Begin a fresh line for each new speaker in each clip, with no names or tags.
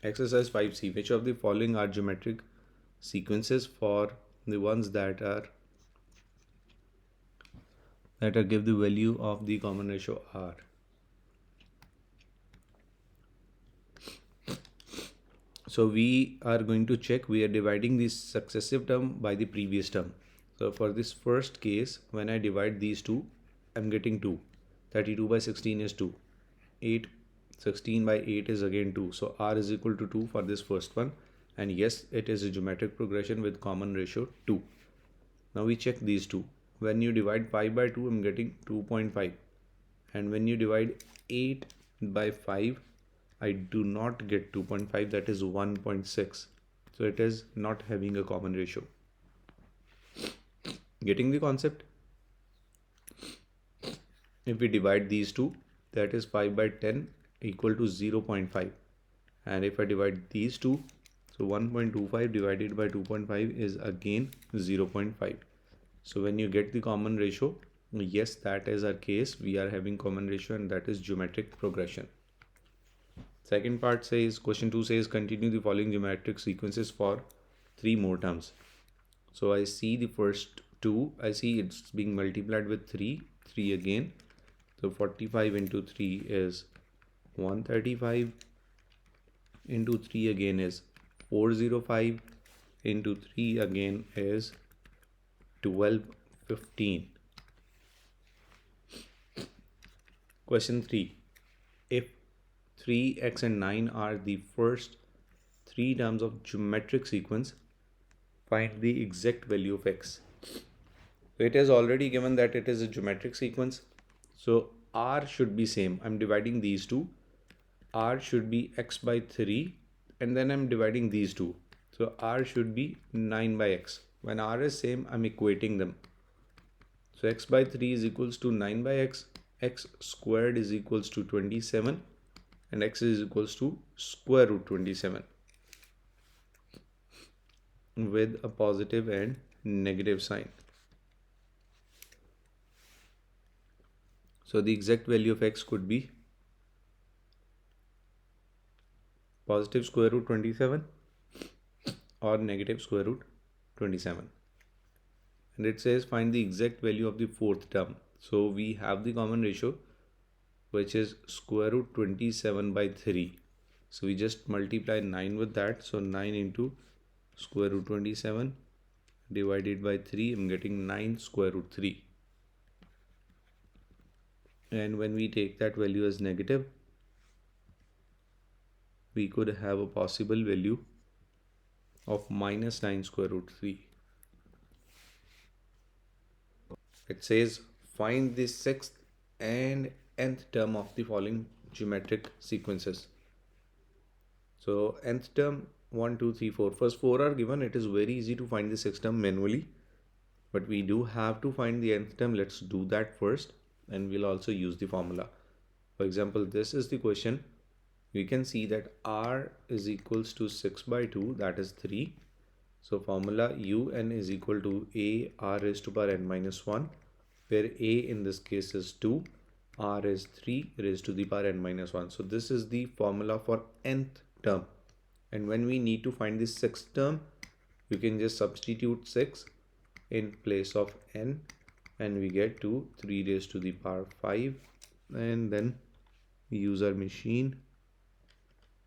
Exercise 5C. Which of the following are geometric sequences for the ones that give the value of the common ratio r? So we are going to check, we are dividing this successive term by the previous term. So for this first case, when I divide these two, I'm getting 2. 32 by 16 is 2. 8, 16 by 8 is again 2. So r is equal to 2 for this first one. And yes, it is a geometric progression with common ratio 2. Now we check these two. When you divide 5 by 2, I'm getting 2.5. And when you divide 8 by 5, I do not get 2.5, that is 1.6. So it is not having a common ratio. Getting the concept? If we divide these two, that is 5 by 10 equal to 0.5. And if I divide these two, so 1.25 divided by 2.5 is again 0.5. So when you get the common ratio, yes, that is our case. We are having common ratio and that is geometric progression. Second part says, question 2 says, continue the following geometric sequences for 3 more terms. So I see the first 2, I see it's being multiplied with 3 again. So 45 into 3 is 135, into 3 again is 405, into 3 again is 1215. Question 3. If 3x and 9 are the first 3 terms of geometric sequence, find the exact value of x. So it is already given that it is a geometric sequence. So r should be same. I'm dividing these two. R should be x by 3 and then I'm dividing these two. So r should be 9 by x. When r is same, I'm equating them. So x by 3 is equals to 9 by x. X squared is equals to 27 and x is equals to square root 27 with a positive and negative sign. So the exact value of x could be positive square root 27 or negative square root 27. And it says find the exact value of the fourth term. So we have the common ratio, which is square root 27 by 3. So we just multiply 9 with that. So 9 into square root 27 divided by 3, I'm getting 9 square root 3. And when we take that value as negative, we could have a possible value of minus 9 square root 3. It says find the sixth and nth term of the following geometric sequences. So nth term 1, 2, 3, 4. First 4 are given. It is very easy to find the sixth term manually, but we do have to find the nth term. Let's do that first and we'll also use the formula. For example, this is the question. We can see that r is equals to 6 by 2, that is 3. So formula un is equal to a r raised to power n minus 1, where a in this case is 2, r is 3 raised to the power n minus 1. So this is the formula for nth term. And when we need to find the sixth term, you can just substitute 6 in place of n and we get to 3 raised to the power 5, and then we use our machine,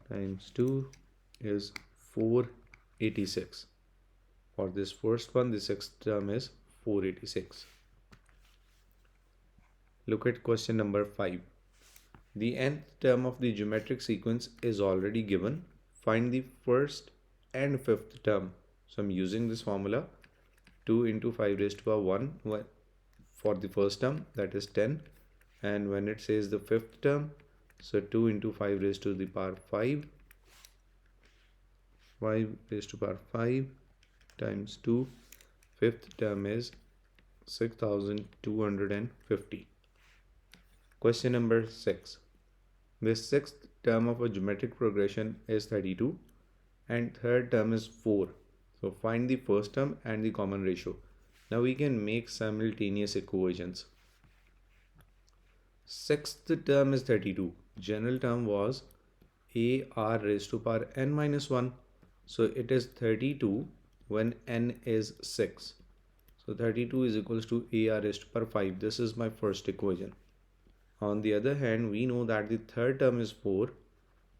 times 2 is 486. For this first one, the sixth term is 486. Look at question number 5. The nth term of the geometric sequence is already given. Find the first and fifth term. So I'm using this formula, 2 into 5 raised to power 1 for the first term, that is 10. And when it says the fifth term, so 2 into 5 raised to the power 5, 5 raised to power 5 times 2, fifth term is 6250. Question number 6. The sixth term of a geometric progression is 32 and third term is 4. So find the first term and the common ratio. Now we can make simultaneous equations. Sixth term is 32. General term was AR raised to power n minus 1. So it is 32 when n is 6. So 32 is equals to AR raised to power 5. This is my first equation. On the other hand, we know that the third term is 4.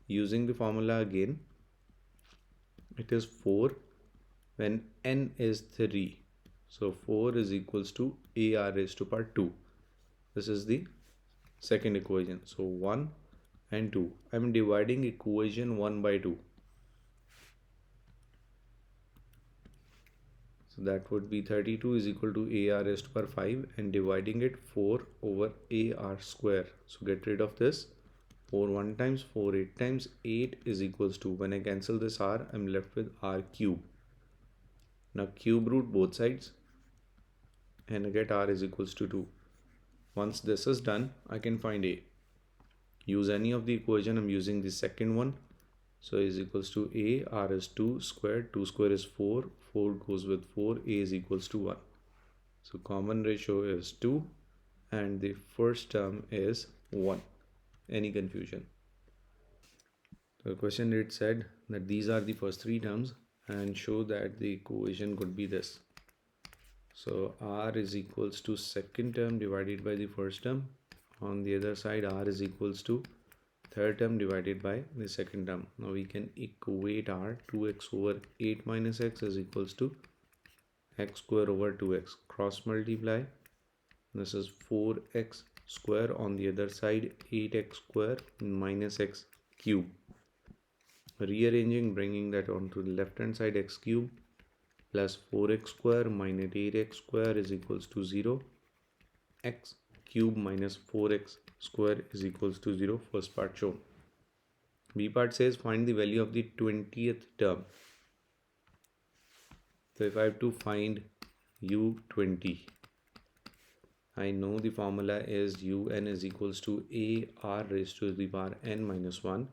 Using the formula again, it is 4 when n is 3. So 4 is equals to AR raised to power 2. This is the second equation. So 1 and 2. I am dividing equation 1 by 2. So that would be 32 is equal to AR raised to power 5 and dividing it 4 over AR square. So get rid of this. 4 1 times, 4 8 times, 8 is equals to, when I cancel this R, I am left with R cube. Now cube root both sides and I get R is equals to 2. Once this is done, I can find A. Use any of the equation. I'm using the second one. So is equals to A, R is 2 squared, 2 square is 4, 4 goes with 4, A is equals to 1. So common ratio is 2 and the first term is 1. Any confusion? So the question it said that these are the first three terms and show that the equation could be this. So R is equals to second term divided by the first term. On the other side, R is equals to third term divided by the second term. Now we can equate R. 2x over 8 minus x is equals to x square over 2x. Cross multiply. This is 4x square. On the other side, 8x square minus x cube. Rearranging, bringing that onto the left hand side, x cube plus 4x square minus 8x square is equals to 0. X cube minus 4x square is equals to 0. First part shown. B part says find the value of the 20th term. So if I have to find U20, I know the formula is UN is equals to AR raised to the power n minus 1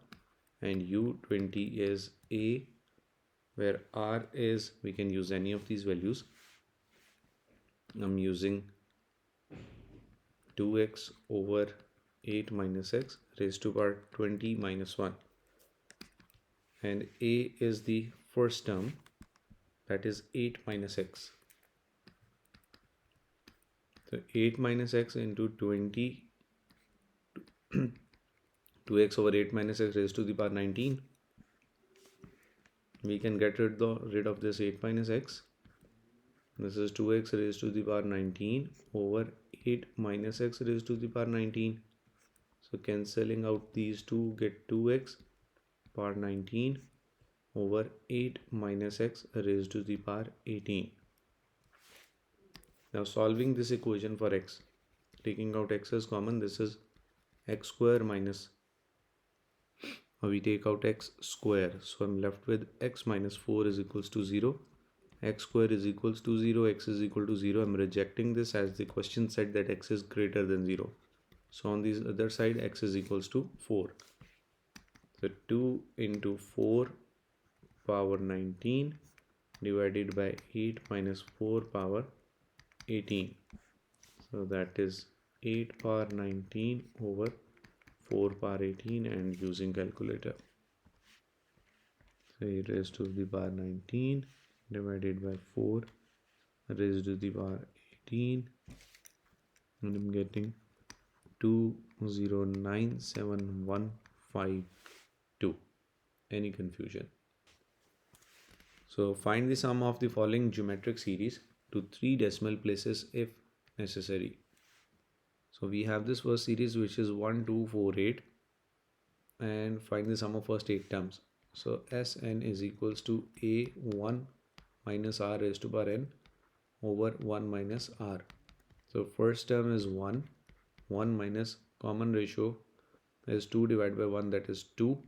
and U20 is A, where R is, we can use any of these values. I'm using 2x over 8 minus x raised to power 20 minus 1 and A is the first term, that is 8 minus x. So 8 minus x into 20, 2x over 8 minus x raised to the power 19. We can get rid of this 8 minus x. This is 2x raised to the power 19 over 8 minus x raised to the power 19. So cancelling out these two, get 2x power 19 over 8 minus x raised to the power 18. Now solving this equation for x, taking out x as common, this is x square minus, we take out x square. So I'm left with x minus 4 is equals to 0. X square is equals to 0, x is equal to 0. I'm rejecting this as the question said that x is greater than 0. So on the other side, x is equals to 4. So 2 into 4 power 19 divided by 8 minus 4 power 18. So that is 8 power 19 over 4 power 18 and using calculator. So 8 raised to the power 19 divided by 4 raised to the power 18 and I'm getting 2097152. Any confusion? So find the sum of the following geometric series to 3 decimal places if necessary. So we have this first series which is 1 2 4 8 and find the sum of first 8 terms. So Sn is equals to A1 minus R raised to power n over 1 minus R. So first term is 1 minus common ratio is 2 divided by 1, that is 2.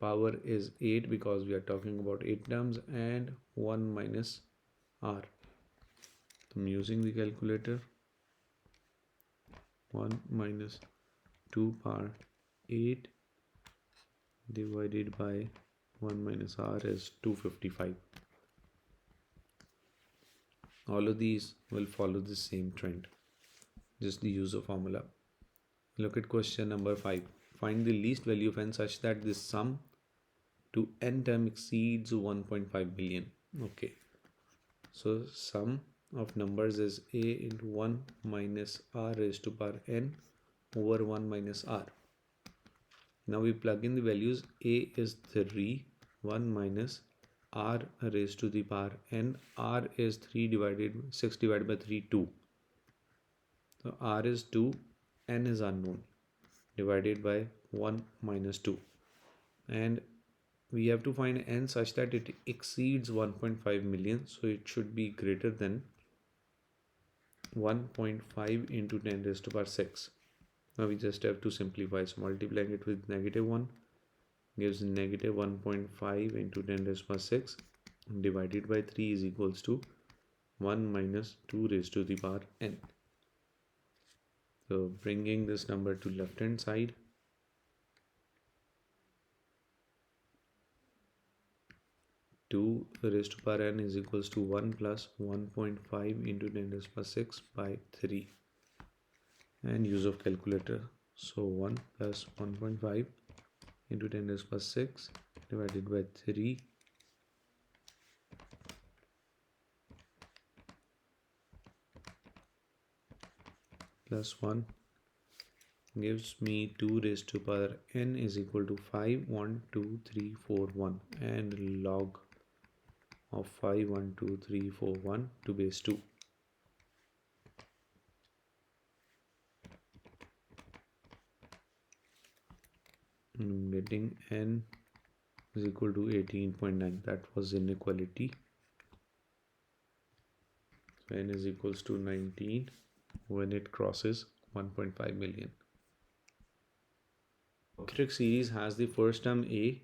Power is 8 because we are talking about 8 terms and 1 minus R. So I'm using the calculator. 1 minus 2 power 8 divided by 1 minus R is 255. All of these will follow the same trend, just the use of formula. Look at question number 5. find the least value of n such that this sum to n term exceeds 1.5 billion. Okay, so sum of numbers is a into 1 minus r raised to power n over 1 minus r. Now we plug in the values. A is 3, 1 minus r raised to the power n. R is 6 divided by 3, 2. So r is 2, n is unknown, divided by 1 minus 2. And we have to find n such that it exceeds 1.5 million. So it should be greater than 1.5 into 10 raised to power 6. Now we just have to simplify. So multiplying it with -1 gives negative 1.5 into 10 raised to power 6 divided by 3 is equals to 1 minus 2 raised to the power n. So bringing this number to left hand side, 2 raised to power n is equals to 1 plus 1.5 into 10 raised to power 6 by 3, and use of calculator. So 1 plus 1.5 into 10 raised to power 6 divided by 3 plus 1 gives me 2 raised to power n is equal to 5, 1, 2, 3, 4, 1, and log of 5, 1, 2, 3, 4, 1 to base 2. I'm getting n is equal to 18.9. That was inequality. So n is equals to 19 when it crosses 1.5 million. Matrix series has the first term a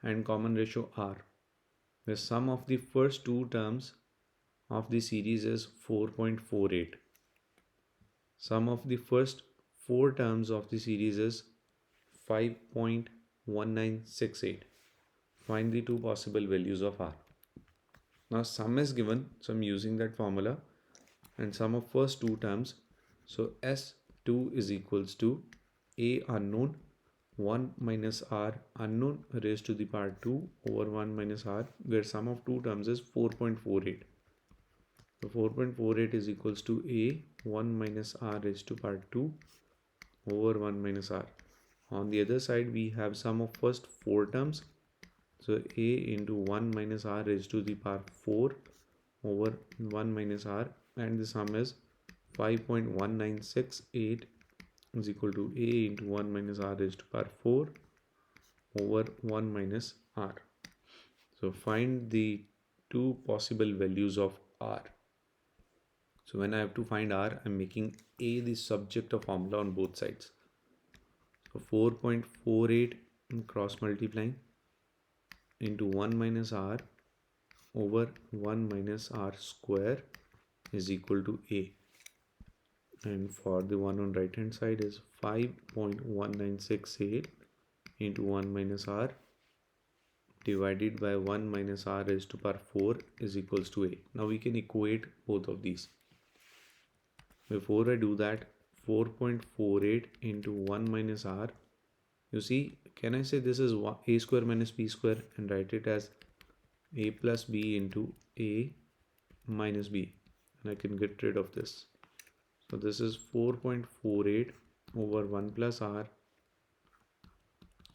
and common ratio r. The sum of the first two terms of the series is 4.48. Sum of the first four terms of the series is 5.1968. Find the two possible values of r. Now sum is given, so I'm using that formula, and sum of first two terms. So S2 is equals to a unknown 1 minus r unknown raised to the power 2 over 1 minus r, where sum of two terms is 4.48. So 4.48 is equals to a 1 minus r raised to power 2 over 1 minus r. On the other side we have sum of first four terms. So a into 1 minus r raised to the power 4 over 1 minus r, and the sum is 5.1968 is equal to a into 1 minus r raised to power 4 over 1 minus r. So find the two possible values of r. So when I have to find r, I'm making a the subject of formula on both sides. So 4.48 cross multiplying into 1 minus r over 1 minus r square is equal to a. And for the one on right hand side is 5.1968 into 1 minus r divided by 1 minus r raised to power 4 is equals to a. Now we can equate both of these. Before I do that, 4.48 into 1 minus r, you see, can I say this is a square minus b square and write it as a plus b into a minus b, and I can get rid of this. So this is 4.48 over 1 plus r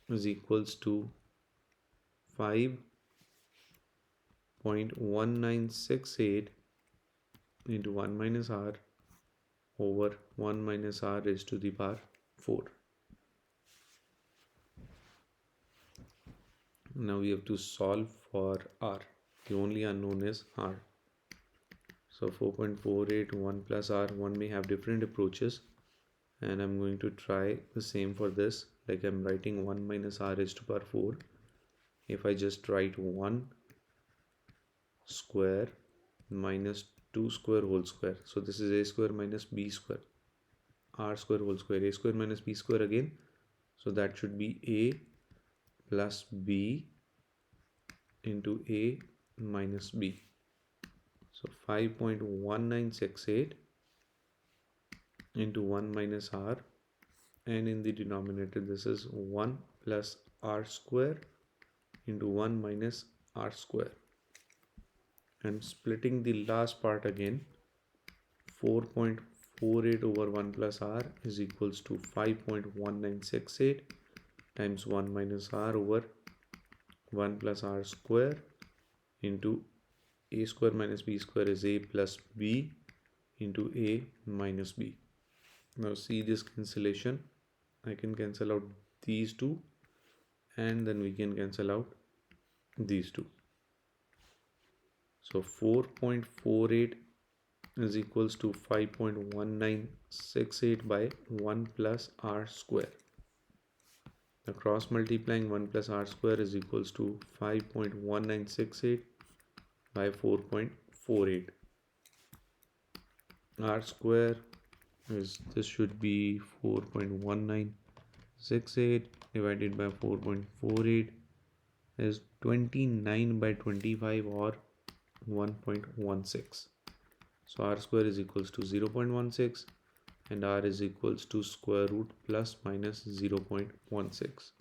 is equals to 5.1968 into 1 minus r over 1 minus r raised to the power 4. Now we have to solve for r. The only unknown is r. So 4.48 1 plus r, one may have different approaches, and I'm going to try the same for this. Like I'm writing 1 minus r raised to power 4. If I just write 1 square minus 2 square whole square, so this is a square minus b square, r square whole square, a square minus b square again, so that should be a plus b into a minus b. So 5.1968 into 1 minus r and in the denominator this is 1 plus r square into 1 minus r square, and splitting the last part again, 4.48 over 1 plus r is equals to 5.1968 times 1 minus r over 1 plus r square into a square minus b square is a plus b into a minus b. Now see this cancellation. I can cancel out these two and then we can cancel out these two. So 4.48 is equals to 5.1968 by 1 plus r square. The cross multiplying 1 plus r square is equals to 5.1968 by 4.48. R square is, this should be 4.1968 divided by 4.48 is 29 by 25 or 1.16. So r square is equals to 0.16 and r is equals to square root plus minus 0.16.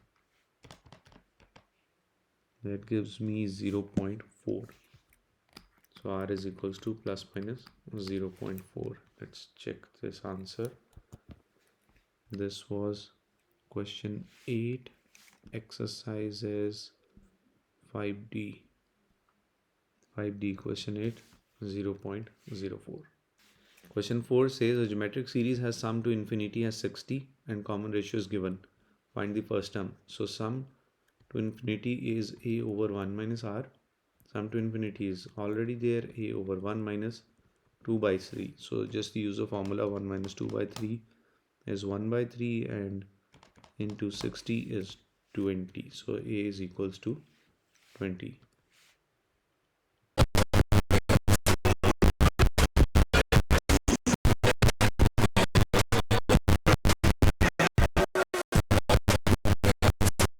That gives me 0.4. So r is equals to plus minus 0.4. Let's check this answer. This was question 8, exercises 5D. 5D question 8, 0.04. Question 4 says a geometric series has sum to infinity as 60 and common ratio is given. Find the first term. So sum to infinity is a over 1 minus r. Sum to infinity is already there, a over 1 minus 2 by 3. So just the use of formula 1 minus 2 by 3 is 1 by 3 and into 60 is 20. So a is equals to 20.